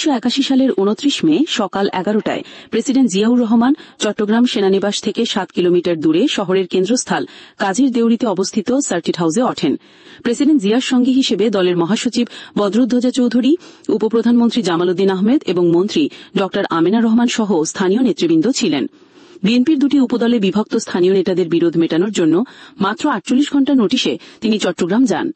1981 সালের 29 মে সকাল 11টায় প্রেসিডেন্ট জিয়াউর রহমান চট্টগ্রাম সেনানিবাস থেকে 7 কিলোমিটার দূরে শহরের কেন্দ্রস্থল কাজীর দেউরিতে অবস্থিত সার্কিট হাউসে ওঠেন। প্রেসিডেন্ট জিয়ার সঙ্গী হিসেবে দলের মহাসচিব বদরুদ্দোজা চৌধুরী, উপপ্রধানমন্ত্রী জামাল উদ্দিন আহমেদ এবং মন্ত্রী ড আমেনা রহমান সহ স্থানীয় নেতৃবৃন্দ ছিলেন। বিএনপির দুটি উপদলে বিভক্ত স্থানীয় নেতাদের বিরোধ মেটানোর জন্য মাত্র 48 ঘণ্টা নোটিশে তিনি চট্টগ্রাম যান।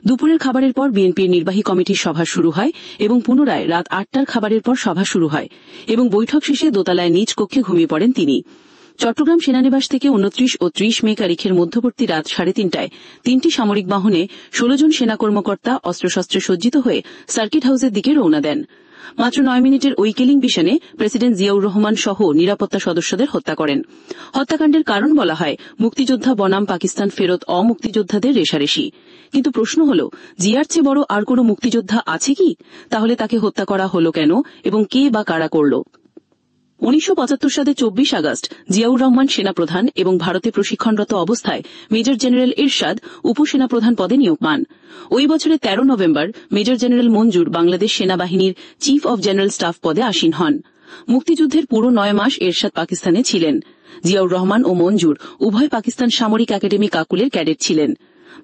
দুপুরের খাবারের পর বিএনপির নির্বাহী কমিটির সভা শুরু হয় এবং পুনরায় রাত 8টার খাবারের পর সভা শুরু হয় এবং বৈঠক শেষে দোতলায় নিজ কক্ষে ঘুমিয়ে পড়েন তিনি। চট্টগ্রাম সেনানিবাস থেকে 29 ও 30 মে তারিখের মধ্যবর্তী রাত 3:30টায় 3টি সামরিক বাহনে 16 জন সেনা কর্মকর্তা অস্ত্রশস্ত্রে সজ্জিত হয়ে সার্কিট হাউসের দিকে রওনা দেন। মাত্র 9 মিনিটের ওই কিলিং মিশনে প্রেসিডেন্ট জিয়াউর রহমান সহ নিরাপত্তা সদস্যদের হত্যা করেন। হত্যাকাণ্ডের কারণ বলা হয় মুক্তিযোদ্ধা বনাম পাকিস্তান ফেরত অমুক্তিযোদ্ধাদের রেষারেষি। কিন্তু প্রশ্ন হল, জিয়ার চেয়ে বড় আর কোনো মুক্তিযোদ্ধা আছে কি? তাহলে তাকে হত্যা করা হল কেন এবং কে বা কারা করল? 1975 সালে 24 আগস্ট জিয়াউর রহমান সেনাপ্রধান এবং ভারতে প্রশিক্ষণরত অবস্থায় মেজর জেনারেল ইরশাদ উপসেনাপ্রধান পদে নিয়োগ পান। ওই বছরের 13 নভেম্বর মেজর জেনারেল মঞ্জুর বাংলাদেশ সেনাবাহিনীর চিফ অব জেনারেল স্টাফ পদে আসীন হন। মুক্তিযুদ্ধের পুরো 9 মাস এরশাদ পাকিস্তানে ছিলেন। জিয়াউর রহমান ও মঞ্জুর উভয় পাকিস্তান সামরিক একাডেমি কাকুলের ক্যাডেট ছিলেন।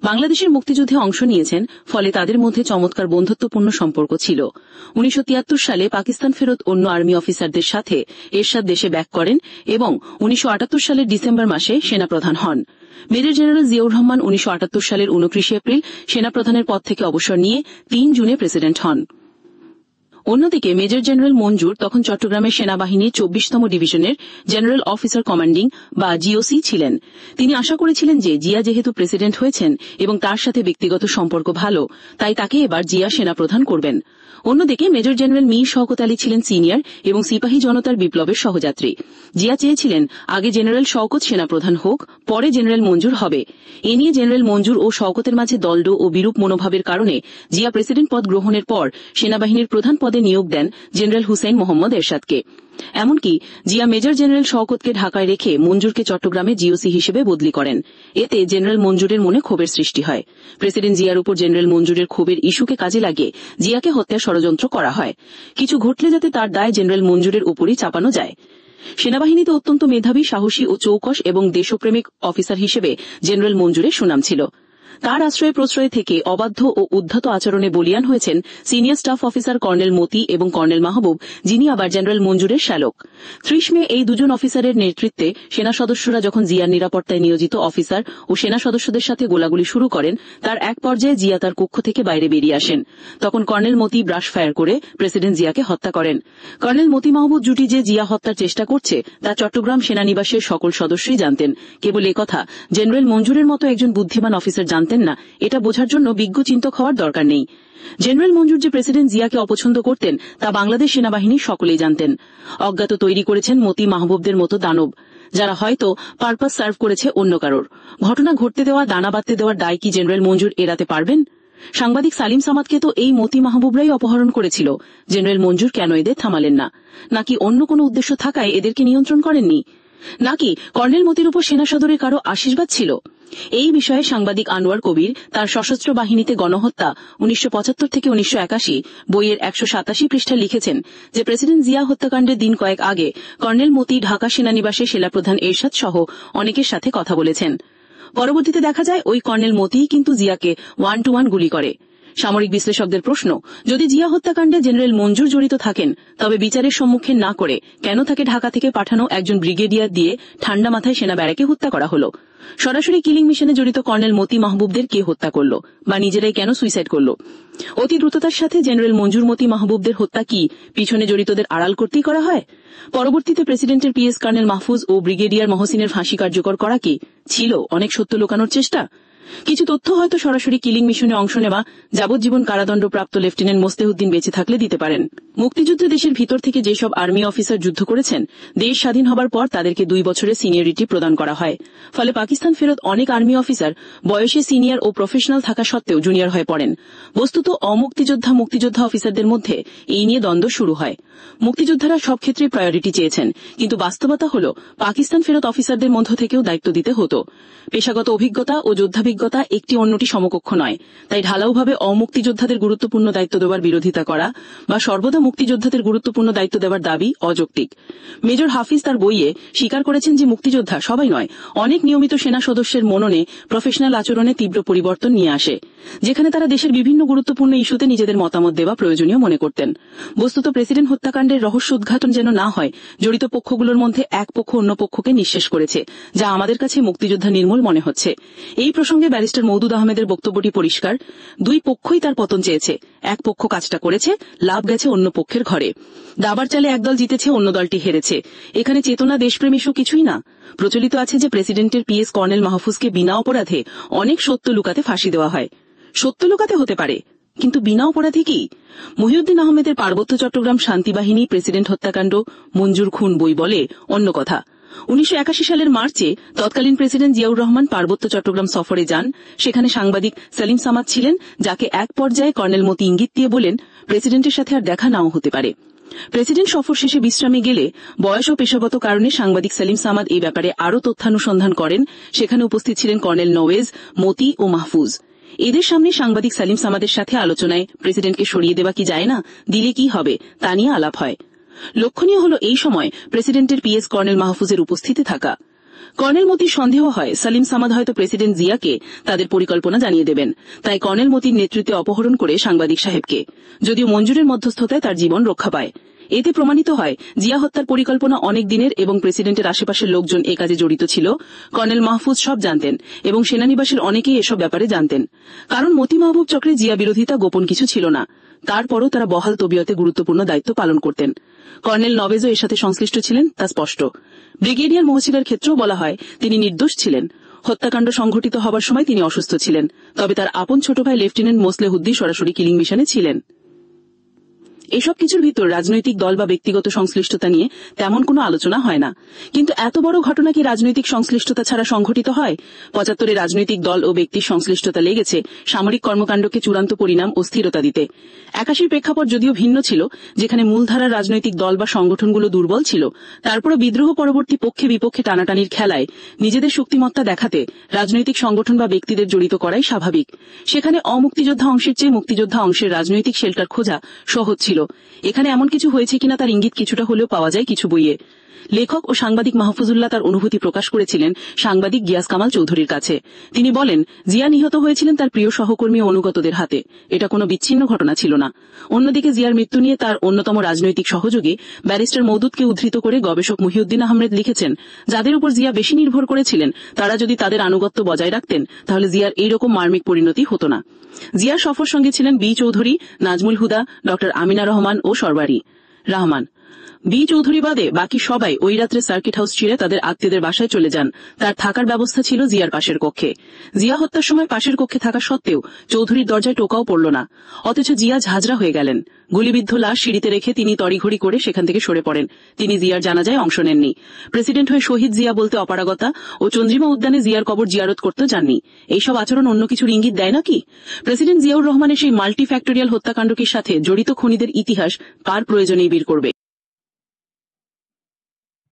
বাংলাদেশের মুক্তিযুদ্ধে অংশ নিয়েছেন, ফলে তাদের মধ্যে চমৎকার বন্ধুত্বপূর্ণ সম্পর্ক ছিল। 1973 সালে পাকিস্তান ফেরত অন্য আর্মি অফিসারদের সাথে এরশাদ দেশে ব্যাক করেন এবং 1978 সালের ডিসেম্বর মাসে সেনাপ্রধান হন। মেজর জেনারেল জিয়াউর রহমান 1978 সালের 29 এপ্রিল সেনাপ্রধানের পদ থেকে অবসর নিয়ে 3 জুনে প্রেসিডেন্ট হন। অন্যদিকে মেজর জেনারেল মঞ্জুর তখন চট্টগ্রামের সেনাবাহিনীর 24তম ডিভিশনের জেনারেল অফিসার কমান্ডিং বা জিওসি ছিলেন। তিনি আশা করেছিলেন যে জিয়া যেহেতু প্রেসিডেন্ট হয়েছেন এবং তার সাথে ব্যক্তিগত সম্পর্ক ভালো, তাই তাকে এবার জিয়া সেনাপ্রধান করবেন। অন্যদিকে মেজর জেনারেল মীর শওকত আলী ছিলেন সিনিয়র এবং সিপাহী জনতার বিপ্লবের সহযাত্রী। জিয়া চেয়েছিলেন আগে জেনারেল শওকত সেনাপ্রধান হোক, পরে জেনারেল মঞ্জুর হবে। এ নিয়ে জেনারেল মঞ্জুর ও শওকতের মাঝে দলডো ও বিরূপ মনোভাবের কারণে জিয়া প্রেসিডেন্ট পদ গ্রহণের পর সেনাবাহিনীর প্রধান পদে নিয়োগ দেন জেনারেল হুসেইন মোহাম্মদ এরশাদকে। এমনকি জিয়া মেজর জেনারেল শওকতকে ঢাকায় রেখে মঞ্জুরকে চট্টগ্রামে জিওসি হিসেবে বদলি করেন। এতে জেনারেল মঞ্জুরের মনে ক্ষোভের সৃষ্টি হয়। প্রেসিডেন্ট জিয়ার উপর জেনারেল মঞ্জুরের ক্ষোভের ইস্যুকে কাজে লাগিয়ে জিয়াকে হত্যার ষড়যন্ত্র করা হয়। কিছু ঘটলে যাতে তার দায় জেনারেল মঞ্জুরের উপরই চাপানো যায়। সেনাবাহিনীতে অত্যন্ত মেধাবী, সাহসী ও চৌকস এবং দেশপ্রেমিক অফিসার হিসেবে জেনারেল মঞ্জুরের সুনাম ছিল। তার আশ্রয় প্রশ্রয় থেকে অবাধ্য ও উদ্ধত আচরণে বলিয়ান হয়েছেন সিনিয়র স্টাফ অফিসার কর্নেল মতি এবং কর্নেল মাহবুব, যিনি আবার জেনারেল মঞ্জুরের শ্যালক। 30 মে এই দুজন অফিসারের নেতৃত্বে সেনা সদস্যরা যখন জিয়ার নিরাপত্তায় নিয়োজিত অফিসার ও সেনা সদস্যদের সাথে গোলাগুলি শুরু করেন, তার এক পর্যায়ে জিয়া তার কক্ষ থেকে বাইরে বেরিয়ে আসেন। তখন কর্নেল মতি ব্রাশ ফায়ার করে প্রেসিডেন্ট জিয়াকে হত্যা করেন। কর্নেল মতি মাহবুব জুটি যে জিয়া হত্যার চেষ্টা করছে তা চট্টগ্রাম সেনানিবাসের সকল সদস্যই জানতেন। কেবল একথা জেনারেল মঞ্জুরের মতো একজন বুদ্ধিমান অফিসার জানতেন না, এটা বোঝার জন্য বিজ্ঞ চিন্তক হওয়ার দরকার নেই। জেনারেল মঞ্জুর যে প্রেসিডেন্ট জিয়াকে অপছন্দ করতেন তা বাংলাদেশ সেনাবাহিনীর সকলেই জানতেন। অজ্ঞাত তৈরি করেছেন মতি মাহবুবদের মতো দানব, যারা হয়তো পারপাস সার্ভ করেছে অন্য কারোর। ঘটনা ঘটতে দেওয়া, দানা বাঁধতে দেওয়ার দায় কি জেনারেল মঞ্জুর এড়াতে পারবেন? সাংবাদিক সালিম সামাদকে তো এই মতি মাহবুবরাই অপহরণ করেছিল। জেনারেল মঞ্জুর কেন এদের থামালেন না? নাকি অন্য কোনো উদ্দেশ্য থাকায় এদেরকে নিয়ন্ত্রণ করেননি? নাকি কর্নেল মতির উপর সেনা সদরে কারো আশীর্বাদ ছিল? এই বিষয়ে সাংবাদিক আনোয়ার কবির তার সশস্ত্র বাহিনীতে গণহত্যা 1975 থেকে 1981 বইয়ের 187 পৃষ্ঠায় লিখেছেন যে প্রেসিডেন্ট জিয়া হত্যাকাণ্ডের দিন কয়েক আগে কর্নেল মতি ঢাকা সেনানিবাসে সেনাপ্রধান এরশাদ সহ অনেকের সাথে কথা বলেছেন। পরবর্তীতে দেখা যায় ওই কর্নেল মতিই কিন্তু জিয়াকে 1-to-1 গুলি করে। সামরিক বিশ্লেষকদের প্রশ্ন, যদি জিয়া হত্যাকাণ্ডে জেনারেল মঞ্জুর জড়িত থাকেন, তবে বিচারের সম্মুখীন না করে কেন তাকে ঢাকা থেকে পাঠানো একজন ব্রিগেডিয়ার দিয়ে ঠান্ডা মাথায় সেনা ব্যারাকে হত্যা করা হলো? সরাসরি কিলিং মিশনে জড়িত কর্নেল মতি মাহবুবদের কে হত্যা করল বা নিজেরাই কেন সুইসাইড করল? অতি দ্রুততার সাথে জেনারেল মঞ্জুর মতি মাহবুবদের হত্যা কি পিছনে জড়িতদের আড়াল করতেই করা হয়? পরবর্তীতে প্রেসিডেন্টের পিএস কর্নেল মাহফুজ ও ব্রিগেডিয়ার মহসিনের ফাঁসি কার্যকর করা কি ছিল অনেক সত্য লুকানোর চেষ্টা? কিছু তথ্য হয়তো সরাসরি কিলিং মিশনে অংশ নেওয়া যাবজ্জীবন কারাদণ্ডপ্রাপ্ত লেফটেন্যান্ট মোস্তেউদ্দিন বেঁচে থাকলে দিতে পারেন। মুক্তিযুদ্ধে দেশের ভিতর থেকে যেসব আর্মি অফিসার যুদ্ধ করেছেন, দেশ স্বাধীন হবার পর তাদেরকে 2 বছরের সিনিয়রিটি প্রদান করা হয়। ফলে পাকিস্তান ফেরত অনেক আর্মি অফিসার বয়সে সিনিয়র ও প্রফেশনাল থাকা সত্ত্বেও জুনিয়র হয়ে পড়েন। বস্তুত মুক্তিযোদ্ধা অফিসারদের মধ্যে এই নিয়ে দ্বন্দ্ব শুরু হয়। মুক্তিযোদ্ধারা সব ক্ষেত্রে প্রায়োরিটি চেয়েছেন, কিন্তু বাস্তবতা হল পাকিস্তান ফেরত অফিসারদের মধ্য থেকেও দায়িত্ব দিতে হতো। পেশাগত অভিজ্ঞতা ও যোদ্ধাভিজ্ঞতা অভিজ্ঞতা একটি অন্যটি সমকক্ষ নয়, তাই ঢালাওভাবে অমুক্তিযোদ্ধাদের গুরুত্বপূর্ণ দায়িত্ব দেওয়ার বিরোধিতা করা বা সর্বদা মুক্তিযোদ্ধাদের গুরুত্বপূর্ণ দায়িত্ব দেওয়ার দাবি অযৌক্তিক। মেজর হাফিজ তার বইয়ে স্বীকার করেছেন যে মুক্তিযোদ্ধা সবাই নয়, অনেক নিয়মিত সেনা সদস্যের মননে প্রফেশনাল আচরণে তীব্র পরিবর্তন নিয়ে আসে, যেখানে তারা দেশের বিভিন্ন গুরুত্বপূর্ণ ইস্যুতে নিজেদের মতামত দেওয়া প্রয়োজনীয় মনে করতেন। বস্তুত প্রেসিডেন্ট হত্যাকাণ্ডের রহস্য উদ্ঘাটন যেন না হয়, জড়িত পক্ষগুলোর মধ্যে এক পক্ষ অন্য পক্ষকে নিঃশেষ করেছে, যা আমাদের কাছে মুক্তিযোদ্ধা নির্মূল মনে হচ্ছে। এই প্রসঙ্গে ব্যারিস্টার মওদুদ আহমেদের বক্তব্যটি পরিষ্কার, দুই পক্ষই তার পতন চেয়েছে, এক পক্ষ কাজটা করেছে, লাভ গেছে অন্য পক্ষের ঘরে। দাবার চালে একদল জিতেছে, অন্য দলটি হেরেছে। এখানে চেতনা, দেশপ্রেম ইস্যু কিছুই না। প্রচলিত আছে যে প্রেসিডেন্টের পিএস কর্নেল মাহফুজকে বিনা অপরাধে অনেক সত্য লুকাতে ফাঁসি দেওয়া হয়। সত্য লুকাতে হতে পারে, কিন্তু বিনা অপরাধে কি? মহিউদ্দিন আহমেদের পার্বত্য চট্টগ্রাম শান্তিবাহিনী প্রেসিডেন্ট হত্যাকাণ্ড মঞ্জুর খুন বই বলে অন্য কথা। 1981 সালের মার্চে তৎকালীন প্রেসিডেন্ট জিয়াউর রহমান পার্বত্য চট্টগ্রাম সফরে যান। সেখানে সাংবাদিক সেলিম সামাদ ছিলেন, যাকে এক পর্যায়ে কর্নেল মতি ইঙ্গিত দিয়ে বলেন প্রেসিডেন্টের সাথে আর দেখা নাও হতে পারে। প্রেসিডেন্ট সফর শেষে বিশ্রামে গেলে বয়স ও পেশাগত কারণে সাংবাদিক সেলিম সামাদ এই ব্যাপারে আরও তথ্যানুসন্ধান করেন। সেখানে উপস্থিত ছিলেন কর্নেল নওয়েজ, মতি ও মাহফুজ। এদের সামনে সাংবাদিক সেলিম সামাদের সাথে আলোচনায় প্রেসিডেন্টকে সরিয়ে দেওয়া কি যায় না, দিলে কি হবে তা নিয়ে আলাপ হয়। লক্ষণীয় হল এই সময় প্রেসিডেন্টের পিএস কর্নেল মাহফুজের উপস্থিতি থাকা। কর্নেল মতির সন্দেহ হয় সালিম সামাদ হয়তো প্রেসিডেন্ট জিয়াকে তাদের পরিকল্পনা জানিয়ে দেবেন, তাই কর্নেল মতির নেতৃত্বে অপহরণ করে সাংবাদিক সাহেবকে, যদিও মঞ্জুরের মধ্যস্থতায় তার জীবন রক্ষা পায়। এতে প্রমাণিত হয় জিয়া হত্যার পরিকল্পনা অনেক দিনের এবং প্রেসিডেন্টের আশেপাশের লোকজন এ কাজে জড়িত ছিল। কর্নেল মাহফুজ সব জানতেন এবং সেনানিবাসের অনেকেই এসব ব্যাপারে জানতেন, কারণ মতি মাহবুব চক্রে জিয়া বিরোধিতা গোপন কিছু ছিল না। তারপরও তারা বহাল তবিয়তে গুরুত্বপূর্ণ দায়িত্ব পালন করতেন। কর্নেল নওয়েজও এর সাথে সংশ্লিষ্ট ছিলেন, তা স্পষ্ট। ব্রিগেডিয়ার মহসিনার ক্ষেত্রেও বলা হয় তিনি নির্দোষ ছিলেন। হত্যাকাণ্ড সংঘটিত হবার সময় তিনি অসুস্থ ছিলেন, তবে তার আপন ছোট ভাই লেফটেন্যান্ট মোসলেহুদ্দিন সরাসরি কিলিং মিশনে ছিলেন। এসব কিছুর ভিতর রাজনৈতিক দল বা ব্যক্তিগত সংশ্লিষ্টতা নিয়ে তেমন কোনো আলোচনা হয় না। কিন্তু এত বড় ঘটনা কি রাজনৈতিক সংশ্লিষ্টতা ছাড়া সংঘটিত হয়? 75-এ রাজনৈতিক দল ও ব্যক্তির সংশ্লিষ্টতা লেগেছে সামরিক কর্মকাণ্ডকে চূড়ান্ত পরিণাম ও স্থিরতা দিতে। 81-র প্রেক্ষাপট যদিও ভিন্ন ছিল, যেখানে মূলধারার রাজনৈতিক দল বা সংগঠনগুলো দুর্বল ছিল, তারপরও বিদ্রোহ পরবর্তী পক্ষে বিপক্ষে টানাটানির খেলায় নিজেদের শক্তিমত্তা দেখাতে রাজনৈতিক সংগঠন বা ব্যক্তিদের জড়িত করাই স্বাভাবিক। সেখানে অমুক্তিযোদ্ধা অংশের চেয়ে মুক্তিযোদ্ধা অংশের রাজনৈতিক শেল্টার খোঁজা সহজ ছিল। এখানে এমন কিছু হয়েছে কিনা তার ইঙ্গিত কিছুটা হলেও পাওয়া যায় কিছু বইয়ে। লেখক ও সাংবাদিক মাহফুজুল্লাহ তার অনুভূতি প্রকাশ করেছিলেন সাংবাদিক গিয়াস কামাল চৌধুরীর কাছে। তিনি বলেন, জিয়া নিহত হয়েছিলেন তার প্রিয় সহকর্মী ও অনুগতদের হাতে। এটা কোনো বিচ্ছিন্ন ঘটনা ছিল না। অন্যদিকে জিয়ার মৃত্যু নিয়ে তার অন্যতম রাজনৈতিক সহযোগী ব্যারিস্টার মওদুদকে উদ্ধৃত করে গবেষক মহিউদ্দিন আহমেদ লিখেছেন, যাদের উপর জিয়া বেশি নির্ভর করেছিলেন তারা যদি তাদের আনুগত্য বজায় রাখতেন, তাহলে জিয়ার এইরকম মার্মিক পরিণতি হতো না। জিয়ার সফর সঙ্গে ছিলেন বি চৌধুরী, নাজমুল হুদা, ড আমিনা রহমান ও সরওয়ারি রহমান। বি চৌধুরী বাদে বাকি সবাই ওই রাত্রে সার্কিট হাউস ছিঁড়ে তাদের আত্মীয়দের বাসায় চলে যান। তার থাকার ব্যবস্থা ছিল জিয়ার পাশের কক্ষে। জিয়া হত্যার সময় পাশের কক্ষে থাকা সত্ত্বেও চৌধুরীর দরজায় টোকাও পড়ল না, অথচ জিয়া ঝাঁঝরা হয়ে গেলেন। গুলিবিদ্ধ লাশ সিঁড়িতে রেখে তিনি তড়িঘড়ি করে সেখান থেকে সরে পড়েন। তিনি জিয়ার জানাজায় অংশ নেননি। প্রেসিডেন্ট হয়ে শহীদ জিয়া বলতে অপারগতা ও চন্দ্রিমা উদ্যানে জিয়ার কবর জিয়ারত করতে যাননি। এইসব আচরণ অন্য কিছুর ইঙ্গিত দেয় নাকি? প্রেসিডেন্ট জিয়াউর রহমানের সেই মাল্টিফ্যাক্টোরিয়াল হত্যাকাণ্ডটির সাথে জড়িত খুনিদের ইতিহাস কার প্রয়োজনেই বের করবে?